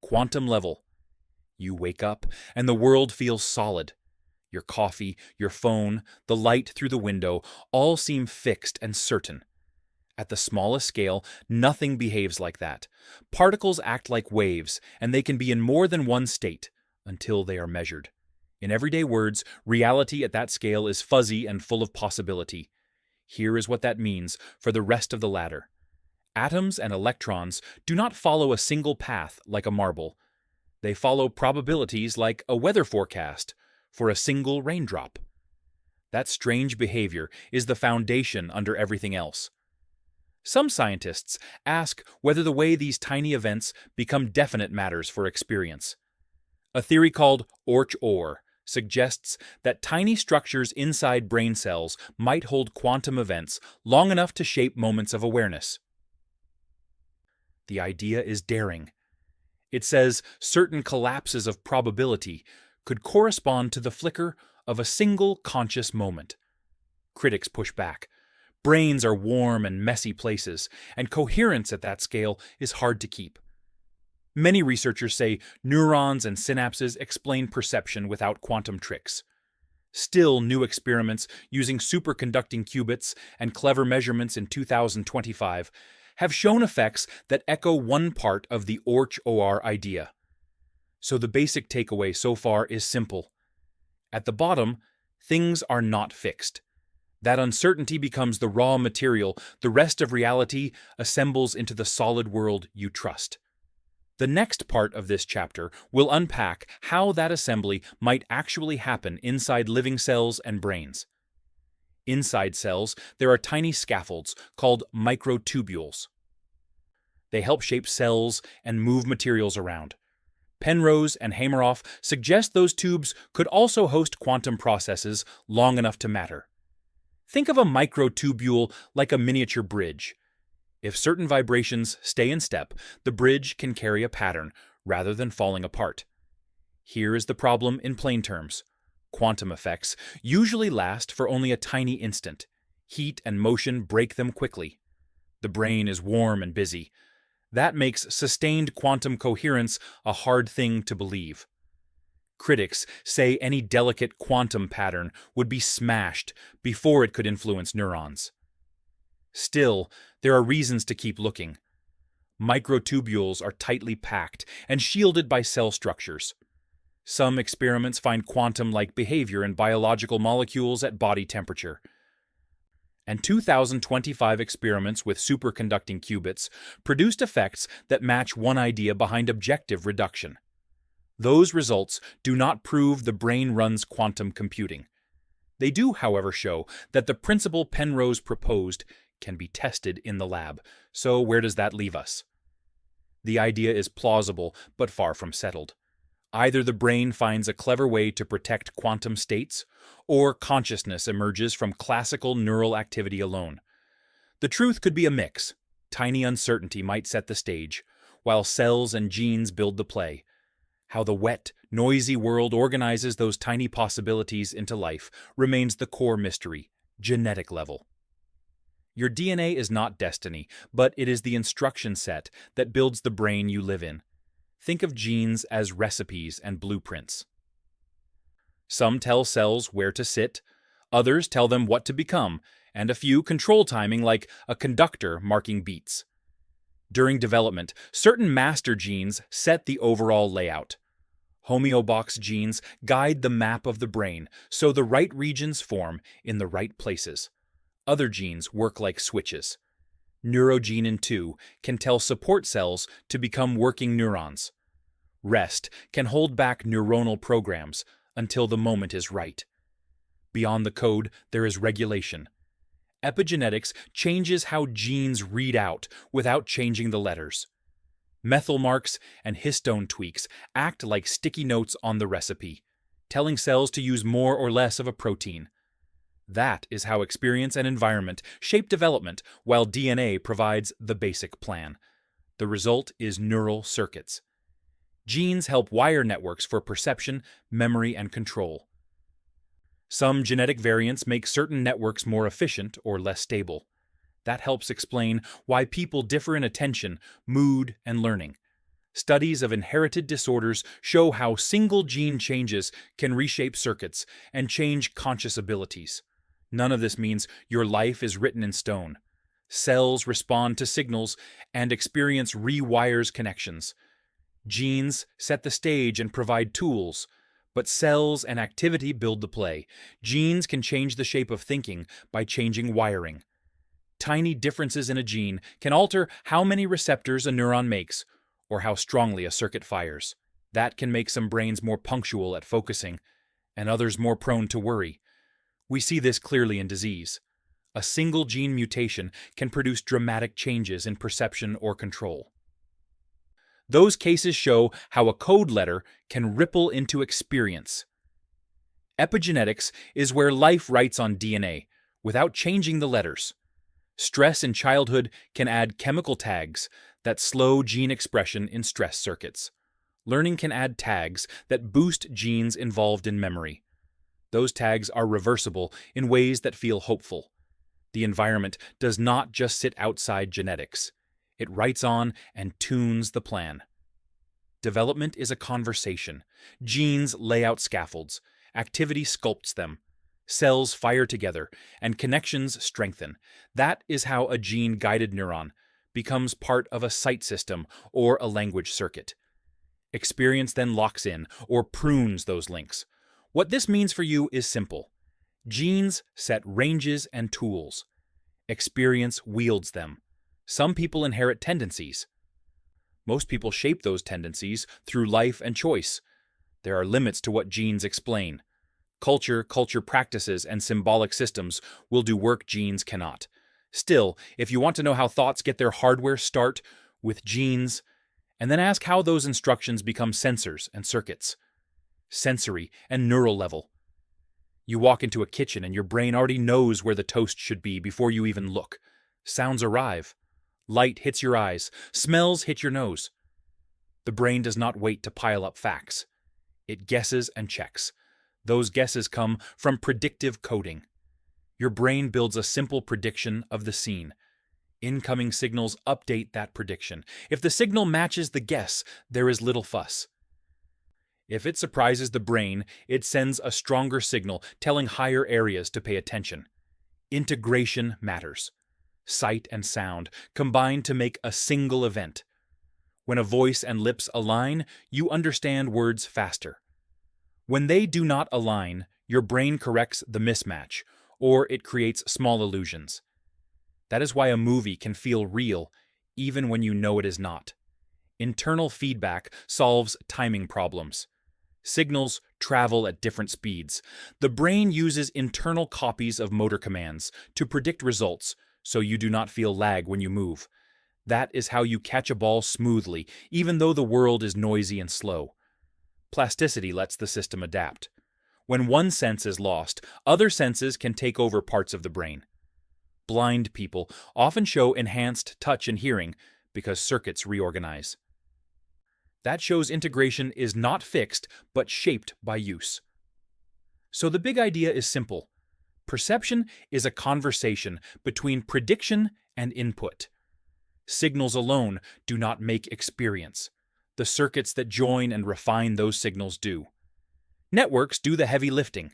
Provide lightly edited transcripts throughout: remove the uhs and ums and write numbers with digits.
quantum level. You wake up, and the world feels solid. Your coffee, your phone, the light through the window all seem fixed and certain. At the smallest scale, nothing behaves like that. Particles act like waves, and they can be in more than one state, until they are measured. In everyday words, reality at that scale is fuzzy and full of possibility. Here is what that means for the rest of the ladder. Atoms and electrons do not follow a single path like a marble. They follow probabilities like a weather forecast for a single raindrop. That strange behavior is the foundation under everything else. Some scientists ask whether the way these tiny events become definite matters for experience. A theory called Orch-Or suggests that tiny structures inside brain cells might hold quantum events long enough to shape moments of awareness. The idea is daring. It says certain collapses of probability could correspond to the flicker of a single conscious moment. Critics push back. Brains are warm and messy places, and coherence at that scale is hard to keep. Many researchers say neurons and synapses explain perception without quantum tricks. Still, new experiments using superconducting qubits and clever measurements in 2025 have shown effects that echo one part of the Orch-Or idea. So the basic takeaway so far is simple. At the bottom, things are not fixed. That uncertainty becomes the raw material the rest of reality assembles into the solid world you trust. The next part of this chapter will unpack how that assembly might actually happen inside living cells and brains. Inside cells, there are tiny scaffolds called microtubules. They help shape cells and move materials around. Penrose and Hameroff suggest those tubes could also host quantum processes long enough to matter. Think of a microtubule like a miniature bridge. If certain vibrations stay in step, the bridge can carry a pattern rather than falling apart. Here is the problem in plain terms. Quantum effects usually last for only a tiny instant. Heat and motion break them quickly. The brain is warm and busy. That makes sustained quantum coherence a hard thing to believe. Critics say any delicate quantum pattern would be smashed before it could influence neurons. Still, there are reasons to keep looking. Microtubules are tightly packed and shielded by cell structures. Some experiments find quantum-like behavior in biological molecules at body temperature. And 2025 experiments with superconducting qubits produced effects that match one idea behind objective reduction. Those results do not prove the brain runs quantum computing. They do, however, show that the principle Penrose proposed can be tested in the lab. So where does that leave us? The idea is plausible, but far from settled. Either the brain finds a clever way to protect quantum states, or consciousness emerges from classical neural activity alone. The truth could be a mix. Tiny uncertainty might set the stage, while cells and genes build the play. How the wet, noisy world organizes those tiny possibilities into life remains the core mystery, genetic level. Your DNA is not destiny, but it is the instruction set that builds the brain you live in. Think of genes as recipes and blueprints. Some tell cells where to sit, others tell them what to become, and a few control timing like a conductor marking beats. During development, certain master genes set the overall layout. Homeobox genes guide the map of the brain so the right regions form in the right places. Other genes work like switches. Neurogenin 2 can tell support cells to become working neurons. Rest can hold back neuronal programs until the moment is right. Beyond the code, there is regulation. Epigenetics changes how genes read out without changing the letters. Methyl marks and histone tweaks act like sticky notes on the recipe, telling cells to use more or less of a protein. That is how experience and environment shape development, while DNA provides the basic plan. The result is neural circuits. Genes help wire networks for perception, memory, and control. Some genetic variants make certain networks more efficient or less stable. That helps explain why people differ in attention, mood, and learning. Studies of inherited disorders show how single gene changes can reshape circuits and change conscious abilities. None of this means your life is written in stone. Cells respond to signals, and experience rewires connections. Genes set the stage and provide tools, but cells and activity build the play. Genes can change the shape of thinking by changing wiring. Tiny differences in a gene can alter how many receptors a neuron makes or how strongly a circuit fires. That can make some brains more punctual at focusing and others more prone to worry. We see this clearly in disease. A single gene mutation can produce dramatic changes in perception or control. Those cases show how a code letter can ripple into experience. Epigenetics is where life writes on DNA without changing the letters. Stress in childhood can add chemical tags that slow gene expression in stress circuits. Learning can add tags that boost genes involved in memory. Those tags are reversible in ways that feel hopeful. The environment does not just sit outside genetics. It writes on and tunes the plan. Development is a conversation. Genes lay out scaffolds. Activity sculpts them. Cells fire together, and connections strengthen. That is how a gene-guided neuron becomes part of a sight system or a language circuit. Experience then locks in or prunes those links. What this means for you is simple. Genes set ranges and tools. Experience wields them. Some people inherit tendencies. Most people shape those tendencies through life and choice. There are limits to what genes explain. Culture practices, and symbolic systems will do work genes cannot. Still, if you want to know how thoughts get their hardware, start with genes, and then ask how those instructions become sensors and circuits. Sensory and neural level. You walk into a kitchen and your brain already knows where the toast should be before you even look. Sounds arrive. Light hits your eyes. Smells hit your nose. The brain does not wait to pile up facts. It guesses and checks. Those guesses come from predictive coding. Your brain builds a simple prediction of the scene. Incoming signals update that prediction. If the signal matches the guess, there is little fuss. If it surprises the brain, it sends a stronger signal telling higher areas to pay attention. Integration matters. Sight and sound combine to make a single event. When a voice and lips align, you understand words faster. When they do not align, your brain corrects the mismatch, or it creates small illusions. That is why a movie can feel real, even when you know it is not. Internal feedback solves timing problems. Signals travel at different speeds. The brain uses internal copies of motor commands to predict results, so you do not feel lag when you move. That is how you catch a ball smoothly, even though the world is noisy and slow. Plasticity lets the system adapt. When one sense is lost, other senses can take over parts of the brain. Blind people often show enhanced touch and hearing because circuits reorganize. That shows integration is not fixed, but shaped by use. So the big idea is simple. Perception is a conversation between prediction and input. Signals alone do not make experience. The circuits that join and refine those signals do. Networks do the heavy lifting.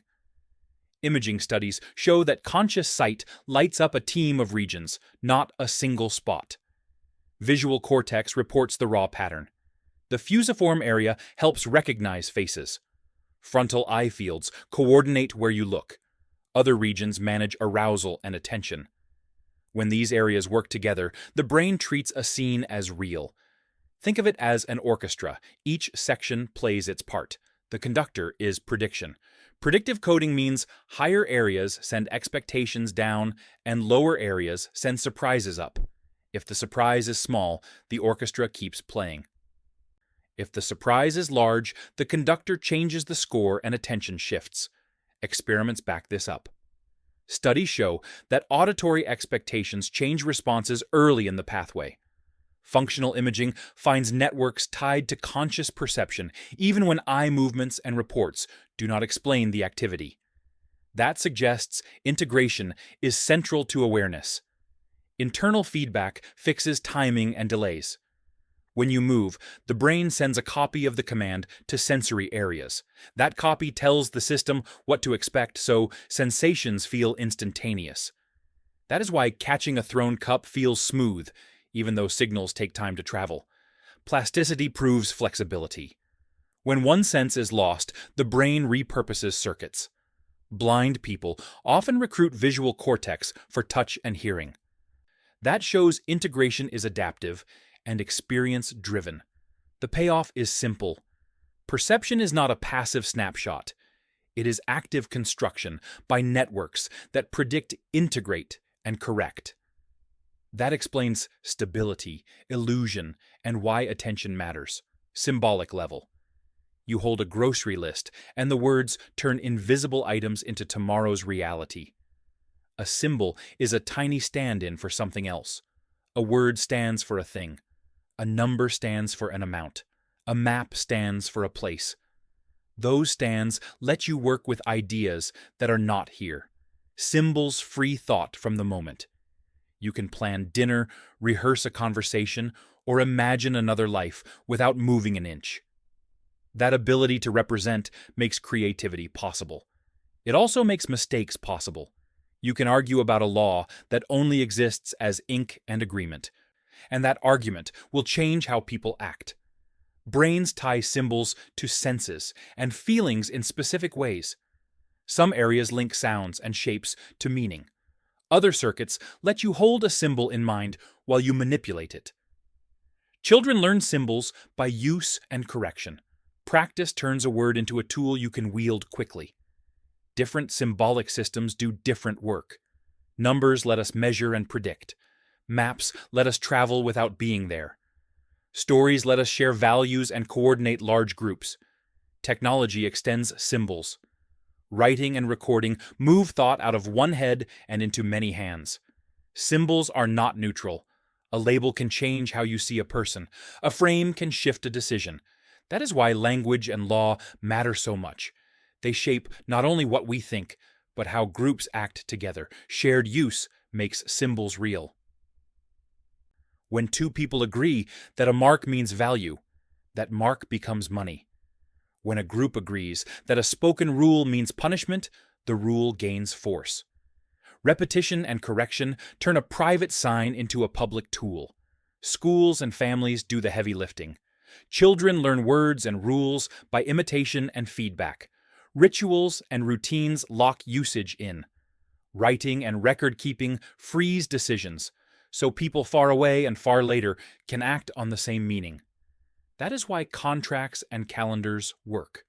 Imaging studies show that conscious sight lights up a team of regions, not a single spot. Visual cortex reports the raw pattern. The fusiform area helps recognize faces. Frontal eye fields coordinate where you look. Other regions manage arousal and attention. When these areas work together, the brain treats a scene as real. Think of it as an orchestra. Each section plays its part. The conductor is prediction. Predictive coding means higher areas send expectations down and lower areas send surprises up. If the surprise is small, the orchestra keeps playing. If the surprise is large, the conductor changes the score and attention shifts. Experiments back this up. Studies show that auditory expectations change responses early in the pathway. Functional imaging finds networks tied to conscious perception, even when eye movements and reports do not explain the activity. That suggests integration is central to awareness. Internal feedback fixes timing and delays. When you move, the brain sends a copy of the command to sensory areas. That copy tells the system what to expect, so sensations feel instantaneous. That is why catching a thrown cup feels smooth, even though signals take time to travel. Plasticity proves flexibility. When one sense is lost, the brain repurposes circuits. Blind people often recruit visual cortex for touch and hearing. That shows integration is adaptive and experience-driven. The payoff is simple. Perception is not a passive snapshot. It is active construction by networks that predict, integrate, and correct. That explains stability, illusion, and why attention matters. Symbolic level. You hold a grocery list, and the words turn invisible items into tomorrow's reality. A symbol is a tiny stand-in for something else. A word stands for a thing. A number stands for an amount. A map stands for a place. Those stands let you work with ideas that are not here. Symbols free thought from the moment. You can plan dinner, rehearse a conversation, or imagine another life without moving an inch. That ability to represent makes creativity possible. It also makes mistakes possible. You can argue about a law that only exists as ink and agreement, and that argument will change how people act. Brains tie symbols to senses and feelings in specific ways. Some areas link sounds and shapes to meaning. Other circuits let you hold a symbol in mind while you manipulate it. Children learn symbols by use and correction. Practice turns a word into a tool you can wield quickly. Different symbolic systems do different work. Numbers let us measure and predict. Maps let us travel without being there. Stories let us share values and coordinate large groups. Technology extends symbols. Writing and recording move thought out of one head and into many hands. Symbols are not neutral. A label can change how you see a person. A frame can shift a decision. That is why language and law matter so much. They shape not only what we think, but how groups act together. Shared use makes symbols real. When two people agree that a mark means value, that mark becomes money. When a group agrees that a spoken rule means punishment, the rule gains force. Repetition and correction turn a private sign into a public tool. Schools and families do the heavy lifting. Children learn words and rules by imitation and feedback. Rituals and routines lock usage in. Writing and record-keeping freeze decisions, so people far away and far later can act on the same meaning. That is why contracts and calendars work.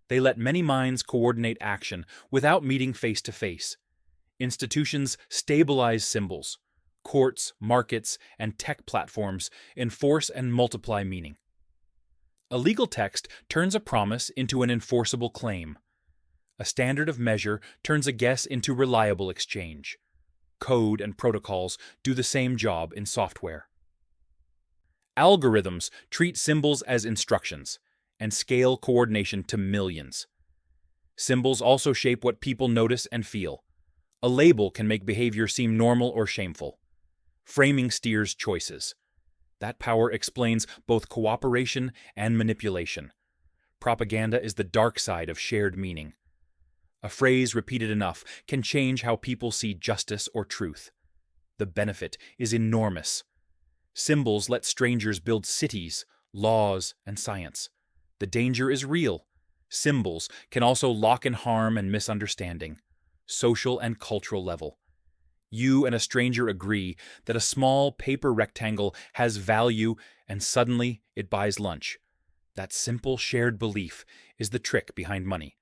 They let many minds coordinate action without meeting face-to-face. Institutions stabilize symbols. Courts, markets, and tech platforms enforce and multiply meaning. A legal text turns a promise into an enforceable claim. A standard of measure turns a guess into reliable exchange. Code and protocols do the same job in software. Algorithms treat symbols as instructions and scale coordination to millions. Symbols also shape what people notice and feel. A label can make behavior seem normal or shameful. Framing steers choices. That power explains both cooperation and manipulation. Propaganda is the dark side of shared meaning. A phrase repeated enough can change how people see justice or truth. The benefit is enormous. Symbols let strangers build cities, laws, and science. The danger is real. Symbols can also lock in harm and misunderstanding, social and cultural level. You and a stranger agree that a small paper rectangle has value, and suddenly it buys lunch. That simple shared belief is the trick behind money.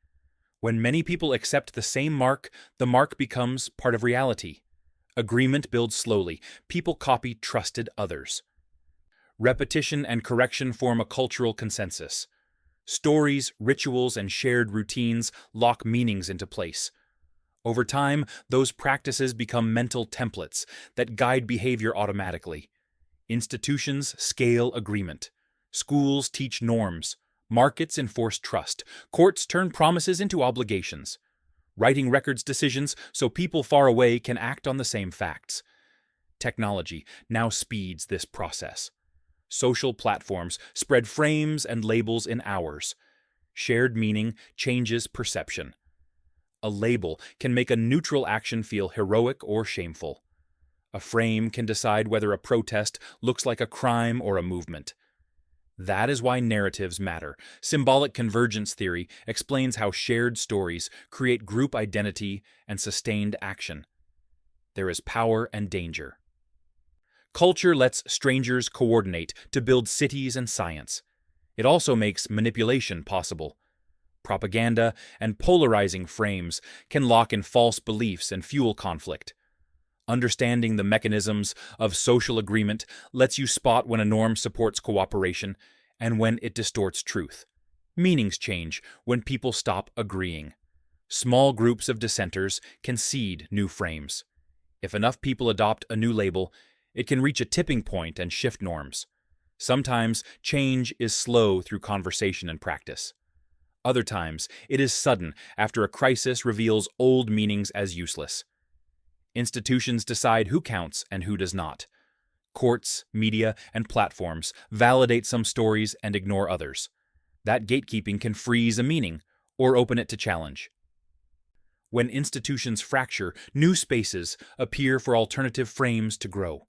When many people accept the same mark, the mark becomes part of reality. Agreement builds slowly. People copy trusted others. Repetition and correction form a cultural consensus. Stories, rituals, and shared routines lock meanings into place. Over time, those practices become mental templates that guide behavior automatically. Institutions scale agreement. Schools teach norms. Markets enforce trust. Courts turn promises into obligations. Writing records decisions so people far away can act on the same facts. Technology now speeds this process. Social platforms spread frames and labels in hours. Shared meaning changes perception. A label can make a neutral action feel heroic or shameful. A frame can decide whether a protest looks like a crime or a movement. That is why narratives matter. Symbolic convergence theory explains how shared stories create group identity and sustained action. There is power and danger. Culture lets strangers coordinate to build cities and science. It also makes manipulation possible. Propaganda and polarizing frames can lock in false beliefs and fuel conflict. Understanding the mechanisms of social agreement lets you spot when a norm supports cooperation and when it distorts truth. Meanings change when people stop agreeing. Small groups of dissenters can seed new frames. If enough people adopt a new label, it can reach a tipping point and shift norms. Sometimes change is slow through conversation and practice. Other times, it is sudden after a crisis reveals old meanings as useless. Institutions decide who counts and who does not. Courts, media, and platforms validate some stories and ignore others. That gatekeeping can freeze a meaning or open it to challenge. When institutions fracture, new spaces appear for alternative frames to grow.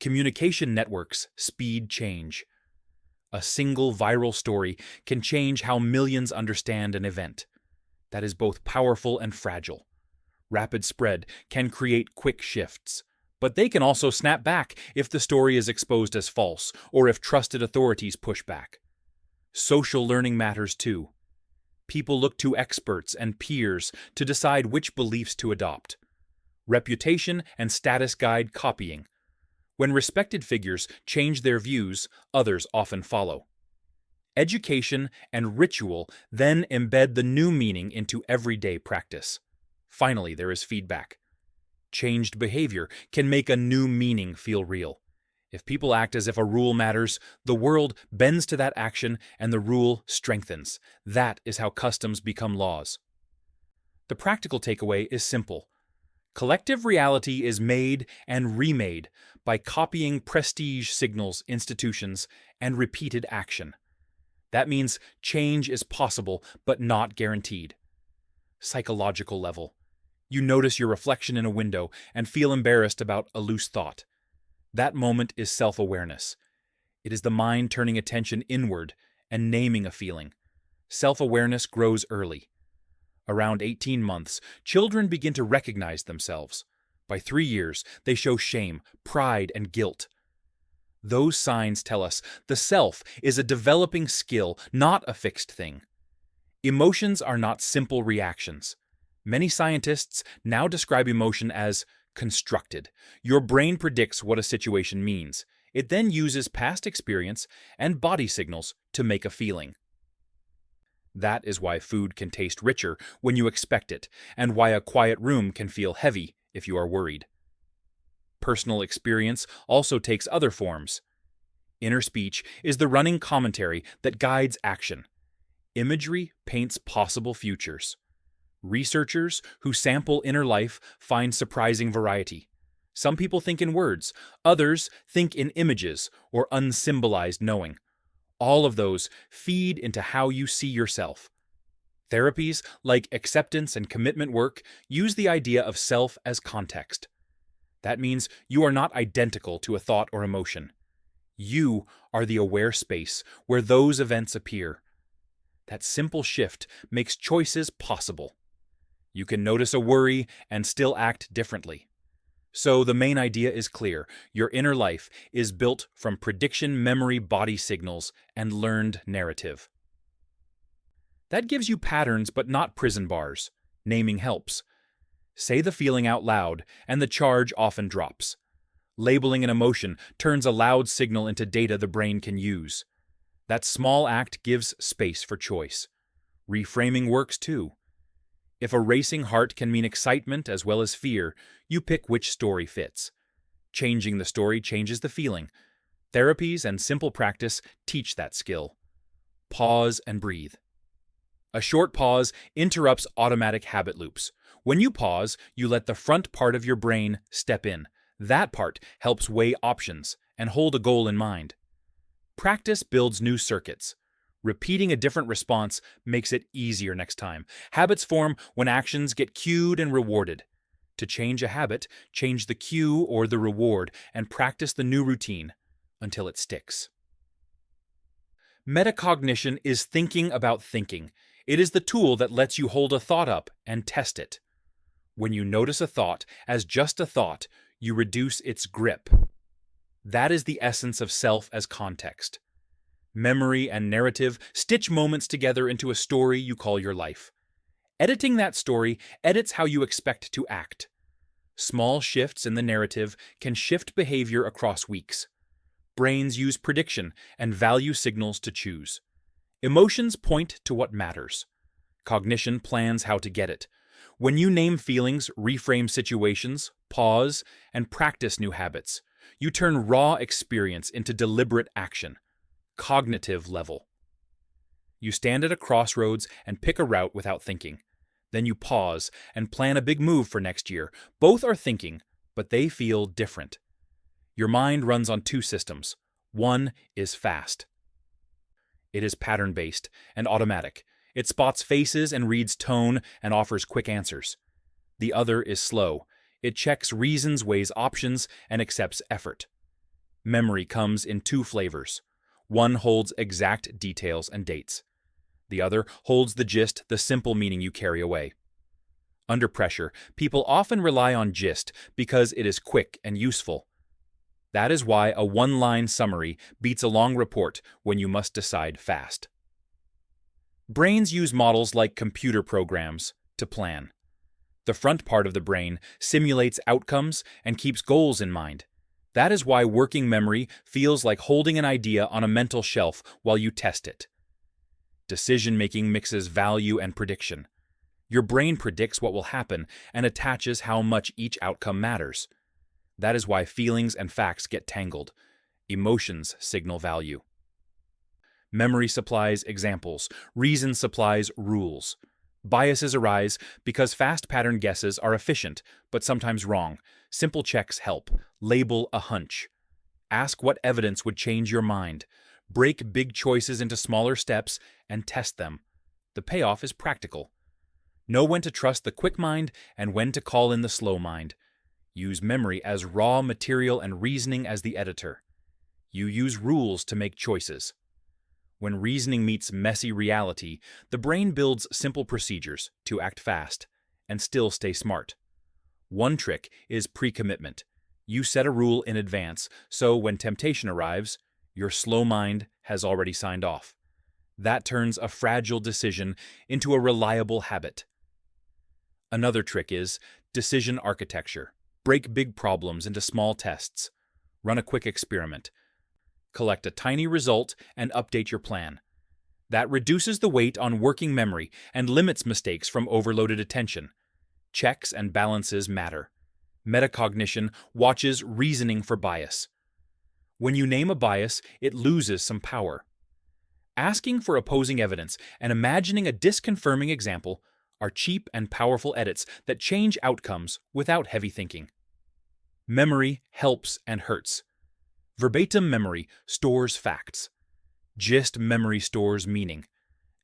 Communication networks speed change. A single viral story can change how millions understand an event. That is both powerful and fragile. Rapid spread can create quick shifts, but they can also snap back if the story is exposed as false or if trusted authorities push back. Social learning matters too. People look to experts and peers to decide which beliefs to adopt. Reputation and status guide copying. When respected figures change their views, others often follow. Education and ritual then embed the new meaning into everyday practice. Finally, there is feedback. Changed behavior can make a new meaning feel real. If people act as if a rule matters, the world bends to that action and the rule strengthens. That is how customs become laws. The practical takeaway is simple. Collective reality is made and remade by copying prestige signals, institutions, and repeated action. That means change is possible, but not guaranteed. Psychological level. You notice your reflection in a window and feel embarrassed about a loose thought. That moment is self-awareness. It is the mind turning attention inward and naming a feeling. Self-awareness grows early. Around 18 months, children begin to recognize themselves. By 3 years, they show shame, pride, and guilt. Those signs tell us the self is a developing skill, not a fixed thing. Emotions are not simple reactions. Many scientists now describe emotion as constructed. Your brain predicts what a situation means. It then uses past experience and body signals to make a feeling. That is why food can taste richer when you expect it, and why a quiet room can feel heavy if you are worried. Personal experience also takes other forms. Inner speech is the running commentary that guides action. Imagery paints possible futures. Researchers who sample inner life find surprising variety. Some people think in words, others think in images or unsymbolized knowing. All of those feed into how you see yourself. Therapies like acceptance and commitment work use the idea of self as context. That means you are not identical to a thought or emotion. You are the aware space where those events appear. That simple shift makes choices possible. You can notice a worry and still act differently. So the main idea is clear. Your inner life is built from prediction, memory, body signals, and learned narrative. That gives you patterns but not prison bars. Naming helps. Say the feeling out loud, and the charge often drops. Labeling an emotion turns a loud signal into data the brain can use. That small act gives space for choice. Reframing works too. If a racing heart can mean excitement as well as fear, you pick which story fits. Changing the story changes the feeling. Therapies and simple practice teach that skill. Pause and breathe. A short pause interrupts automatic habit loops. When you pause, you let the front part of your brain step in. That part helps weigh options and hold a goal in mind. Practice builds new circuits. Repeating a different response makes it easier next time. Habits form when actions get cued and rewarded. To change a habit, change the cue or the reward and practice the new routine until it sticks. Metacognition is thinking about thinking. It is the tool that lets you hold a thought up and test it. When you notice a thought as just a thought, you reduce its grip. That is the essence of self as context. Memory and narrative stitch moments together into a story you call your life. Editing that story edits how you expect to act. Small shifts in the narrative can shift behavior across weeks. Brains use prediction and value signals to choose. Emotions point to what matters. Cognition plans how to get it. When you name feelings, reframe situations, pause, and practice new habits, you turn raw experience into deliberate action. Cognitive level. You stand at a crossroads and pick a route without thinking. Then you pause and plan a big move for next year. Both are thinking, but they feel different. Your mind runs on two systems. One is fast. It is pattern-based and automatic. It spots faces and reads tone and offers quick answers. The other is slow. It checks reasons, weighs options, and accepts effort. Memory comes in two flavors. One holds exact details and dates. The other holds the gist, the simple meaning you carry away. Under pressure, people often rely on gist because it is quick and useful. That is why a one-line summary beats a long report when you must decide fast. Brains use models like computer programs to plan. The front part of the brain simulates outcomes and keeps goals in mind. That is why working memory feels like holding an idea on a mental shelf while you test it. Decision-making mixes value and prediction. Your brain predicts what will happen and attaches how much each outcome matters. That is why feelings and facts get tangled. Emotions signal value. Memory supplies examples. Reason supplies rules. Biases arise because fast pattern guesses are efficient, but sometimes wrong. Simple checks help. Label a hunch. Ask what evidence would change your mind. Break big choices into smaller steps and test them. The payoff is practical. Know when to trust the quick mind and when to call in the slow mind. Use memory as raw material and reasoning as the editor. You use rules to make choices. When reasoning meets messy reality, the brain builds simple procedures to act fast and still stay smart. One trick is pre-commitment. You set a rule in advance, so when temptation arrives, your slow mind has already signed off. That turns a fragile decision into a reliable habit. Another trick is decision architecture. Break big problems into small tests. Run a quick experiment. Collect a tiny result and update your plan. That reduces the weight on working memory and limits mistakes from overloaded attention. Checks and balances matter. Metacognition watches reasoning for bias. When you name a bias, it loses some power. Asking for opposing evidence and imagining a disconfirming example are cheap and powerful edits that change outcomes without heavy thinking. Memory helps and hurts. Verbatim memory stores facts. Gist memory stores meaning.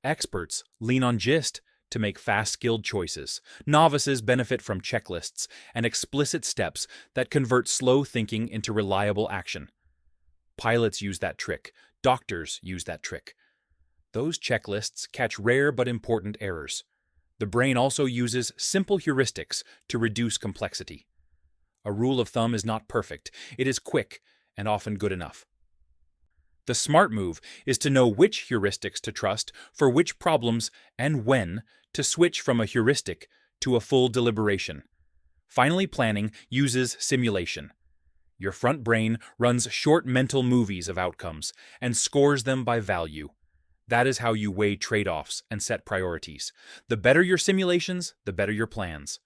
Experts lean on gist to make fast-skilled choices. Novices benefit from checklists and explicit steps that convert slow thinking into reliable action. Pilots use that trick. Doctors use that trick. Those checklists catch rare but important errors. The brain also uses simple heuristics to reduce complexity. A rule of thumb is not perfect. It is quick and often good enough. The smart move is to know which heuristics to trust for which problems and when to switch from a heuristic to a full deliberation. Finally, planning uses simulation. Your front brain runs short mental movies of outcomes and scores them by value. That is how you weigh trade-offs and set priorities. The better your simulations, the better your plans.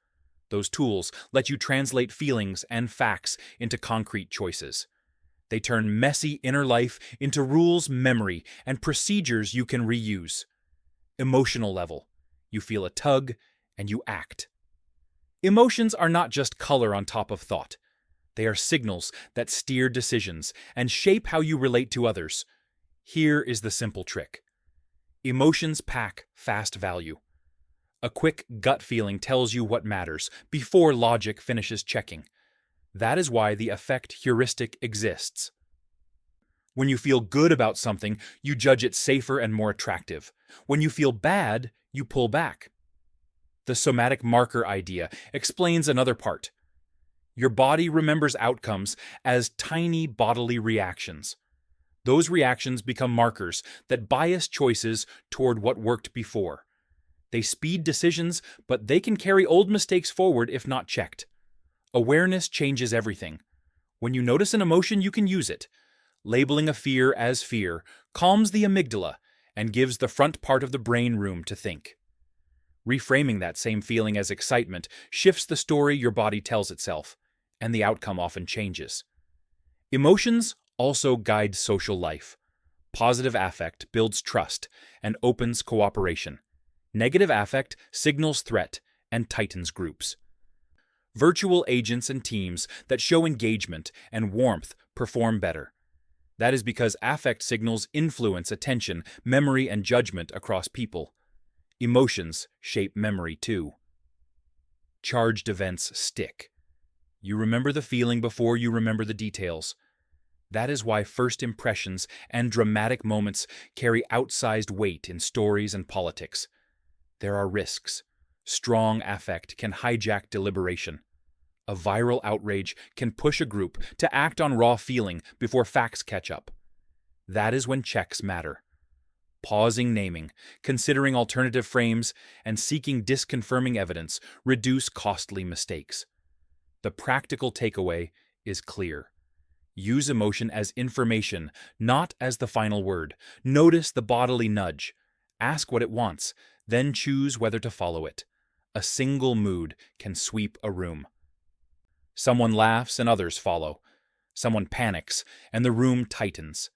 Those tools let you translate feelings and facts into concrete choices. They turn messy inner life into rules, memory, and procedures you can reuse. Emotional level. You feel a tug, and you act. Emotions are not just color on top of thought. They are signals that steer decisions and shape how you relate to others. Here is the simple trick. Emotions pack fast value. A quick gut feeling tells you what matters before logic finishes checking. That is why the affect heuristic exists. When you feel good about something, you judge it safer and more attractive. When you feel bad, you pull back. The somatic marker idea explains another part. Your body remembers outcomes as tiny bodily reactions. Those reactions become markers that bias choices toward what worked before. They speed decisions, but they can carry old mistakes forward if not checked. Awareness changes everything. When you notice an emotion, you can use it. Labeling a fear as fear calms the amygdala and gives the front part of the brain room to think. Reframing that same feeling as excitement shifts the story your body tells itself, and the outcome often changes. Emotions also guide social life. Positive affect builds trust and opens cooperation. Negative affect signals threat and tightens groups. Virtual agents and teams that show engagement and warmth perform better. That is because affect signals influence attention, memory, and judgment across people. Emotions shape memory too. Charged events stick. You remember the feeling before you remember the details. That is why first impressions and dramatic moments carry outsized weight in stories and politics. There are risks. Strong affect can hijack deliberation. A viral outrage can push a group to act on raw feeling before facts catch up. That is when checks matter. Pausing naming, considering alternative frames, and seeking disconfirming evidence reduce costly mistakes. The practical takeaway is clear. Use emotion as information, not as the final word. Notice the bodily nudge. Ask what it wants, then choose whether to follow it. A single mood can sweep a room. Someone laughs and others follow. Someone panics and the room tightens.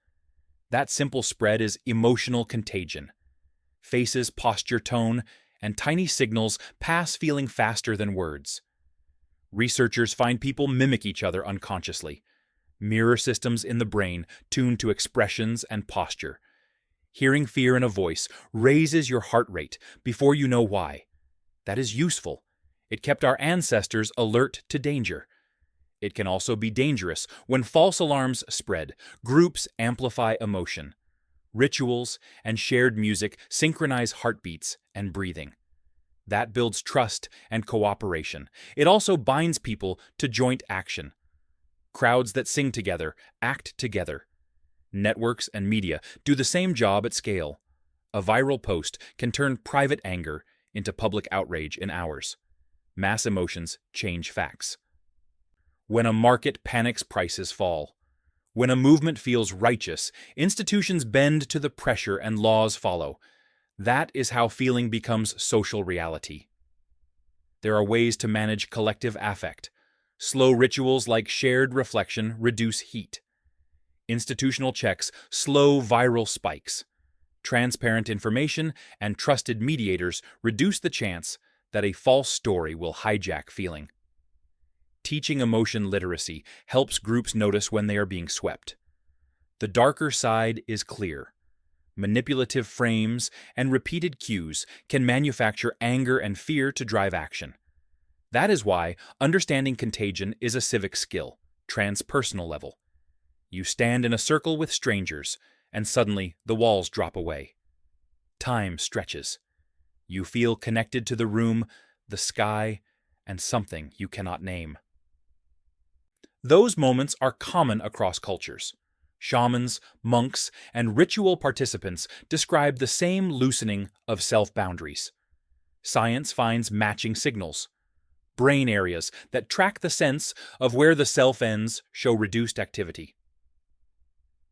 That simple spread is emotional contagion. Faces, posture, tone, and tiny signals pass feeling faster than words. Researchers find people mimic each other unconsciously. Mirror systems in the brain tuned to expressions and posture. Hearing fear in a voice raises your heart rate before you know why. That is useful. It kept our ancestors alert to danger. It can also be dangerous when false alarms spread. Groups amplify emotion. Rituals and shared music synchronize heartbeats and breathing. That builds trust and cooperation. It also binds people to joint action. Crowds that sing together act together. Networks and media do the same job at scale. A viral post can turn private anger into public outrage in hours. Mass emotions change facts. When a market panics, prices fall. When a movement feels righteous, institutions bend to the pressure and laws follow. That is how feeling becomes social reality. There are ways to manage collective affect. Slow rituals like shared reflection reduce heat. Institutional checks slow viral spikes. Transparent information and trusted mediators reduce the chance that a false story will hijack feeling. Teaching emotion literacy helps groups notice when they are being swept. The darker side is clear. Manipulative frames and repeated cues can manufacture anger and fear to drive action. That is why understanding contagion is a civic skill, transpersonal level. You stand in a circle with strangers, and suddenly the walls drop away. Time stretches. You feel connected to the room, the sky, and something you cannot name. Those moments are common across cultures. Shamans, monks, and ritual participants describe the same loosening of self-boundaries. Science finds matching signals. Brain areas that track the sense of where the self ends show reduced activity.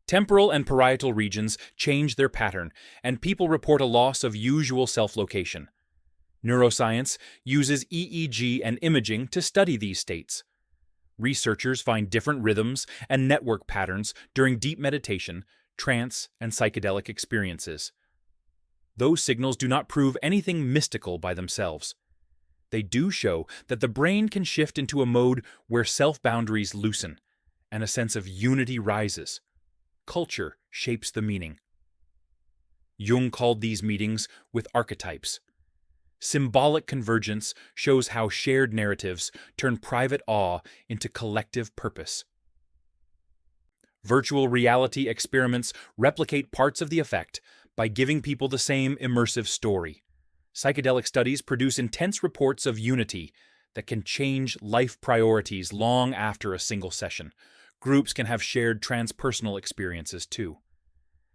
Temporal and parietal regions change their pattern, and people report a loss of usual self-location. Neuroscience uses EEG and imaging to study these states. Researchers find different rhythms and network patterns during deep meditation, trance, and psychedelic experiences. Those signals do not prove anything mystical by themselves. They do show that the brain can shift into a mode where self-boundaries loosen and a sense of unity rises. Culture shapes the meaning. Jung called these meetings with archetypes. Symbolic convergence shows how shared narratives turn private awe into collective purpose. Virtual reality experiments replicate parts of the effect by giving people the same immersive story. Psychedelic studies produce intense reports of unity that can change life priorities long after a single session. Groups can have shared transpersonal experiences too.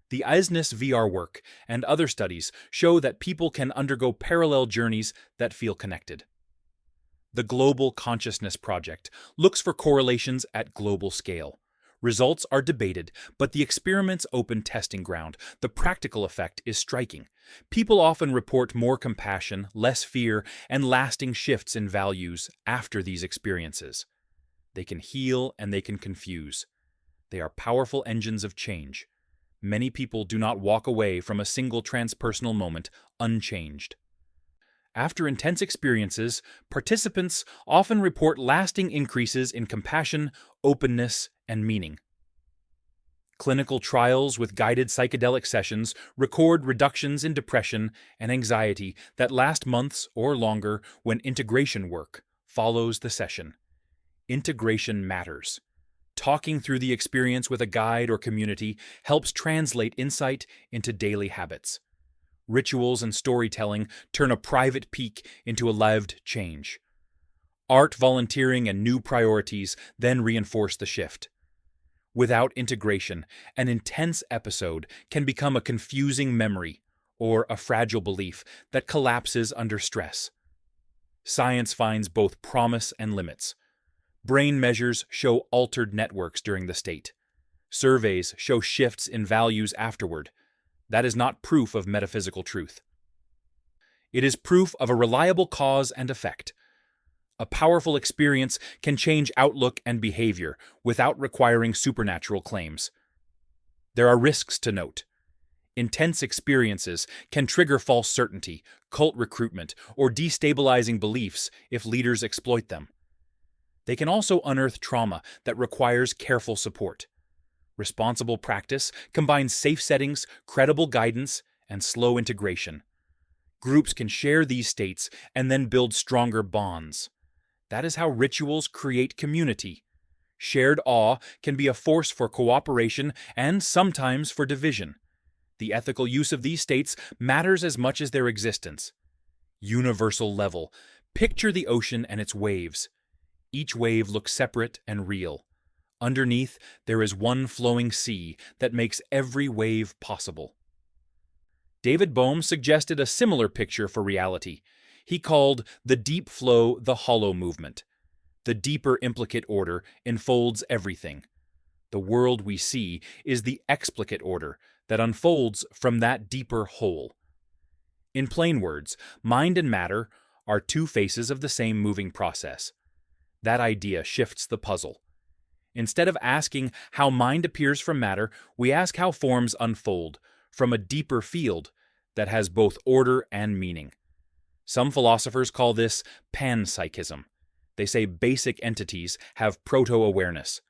The Eisnes VR work and other studies show that people can undergo parallel journeys that feel connected. The Global Consciousness Project looks for correlations at global scale. Results are debated, but the experiment's open testing ground. The practical effect is striking. People often report more compassion, less fear, and lasting shifts in values after these experiences. They can heal and they can confuse. They are powerful engines of change. Many people do not walk away from a single transpersonal moment unchanged. After intense experiences, participants often report lasting increases in compassion, openness, and meaning. Clinical trials with guided psychedelic sessions record reductions in depression and anxiety that last months or longer when integration work follows the session. Integration matters. Talking through the experience with a guide or community helps translate insight into daily habits. Rituals and storytelling turn a private peak into a lived change. Art, volunteering, and new priorities then reinforce the shift. Without integration, an intense episode can become a confusing memory or a fragile belief that collapses under stress. Science finds both promise and limits. Brain measures show altered networks during the state. Surveys show shifts in values afterward. That is not proof of metaphysical truth. It is proof of a reliable cause and effect. A powerful experience can change outlook and behavior without requiring supernatural claims. There are risks to note. Intense experiences can trigger false certainty, cult recruitment, or destabilizing beliefs if leaders exploit them. They can also unearth trauma that requires careful support. Responsible practice combines safe settings, credible guidance, and slow integration. Groups can share these states and then build stronger bonds. That is how rituals create community. Shared awe can be a force for cooperation and sometimes for division. The ethical use of these states matters as much as their existence. Universal level. Picture the ocean and its waves. Each wave looks separate and real. Underneath, there is one flowing sea that makes every wave possible. David Bohm suggested a similar picture for reality. He called the deep flow the hollow movement. The deeper implicate order enfolds everything. The world we see is the explicate order that unfolds from that deeper whole. In plain words, mind and matter are two faces of the same moving process. That idea shifts the puzzle. Instead of asking how mind appears from matter, we ask how forms unfold from a deeper field that has both order and meaning. Some philosophers call this panpsychism. They say basic entities have proto-awareness.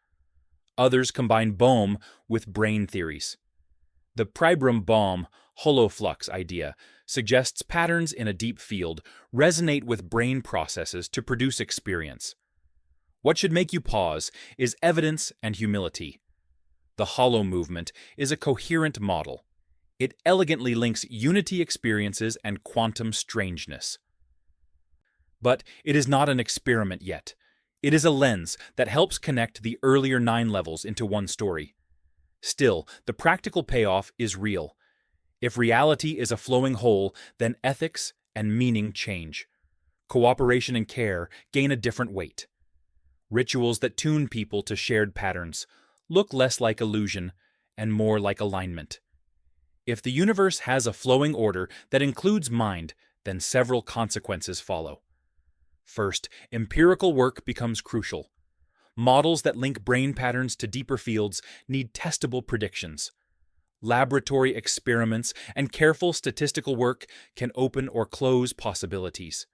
Others combine Bohm with brain theories. The Pribram-Bohm holoflux idea suggests patterns in a deep field resonate with brain processes to produce experience. What should make you pause is evidence and humility. The hollow movement is a coherent model. It elegantly links unity experiences and quantum strangeness. But it is not an experiment yet. It is a lens that helps connect the earlier 9 levels into one story. Still, the practical payoff is real. If reality is a flowing whole, then ethics and meaning change. Cooperation and care gain a different weight. Rituals that tune people to shared patterns look less like illusion and more like alignment. If the universe has a flowing order that includes mind, then several consequences follow. First, empirical work becomes crucial. Models that link brain patterns to deeper fields need testable predictions. Laboratory experiments and careful statistical work can open or close possibilities.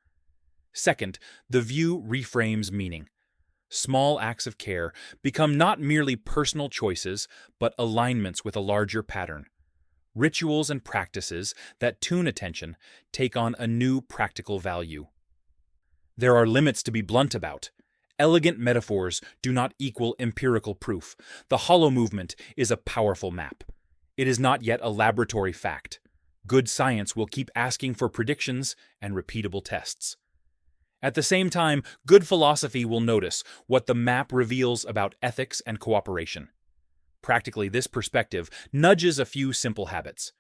Second, the view reframes meaning. Small acts of care become not merely personal choices, but alignments with a larger pattern. Rituals and practices that tune attention take on a new practical value. There are limits to be blunt about. Elegant metaphors do not equal empirical proof. The hollow movement is a powerful map. It is not yet a laboratory fact. Good science will keep asking for predictions and repeatable tests. At the same time, good philosophy will notice what the map reveals about ethics and cooperation. Practically, this perspective nudges a few simple habits.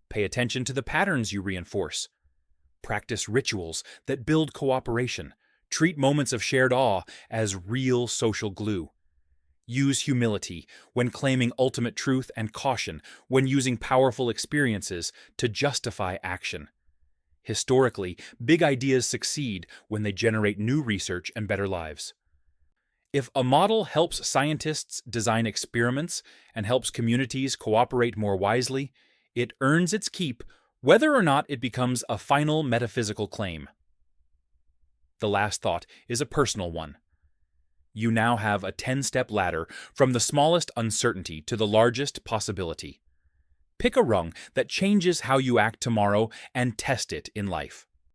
Pay attention to the patterns you reinforce. Practice rituals that build cooperation. Treat moments of shared awe as real social glue. Use humility when claiming ultimate truth and caution when using powerful experiences to justify action. Historically, big ideas succeed when they generate new research and better lives. If a model helps scientists design experiments and helps communities cooperate more wisely, it earns its keep whether or not it becomes a final metaphysical claim. The last thought is a personal one. You now have a 10-step ladder from the smallest uncertainty to the largest possibility. Pick a rung that changes how you act tomorrow and test it in life.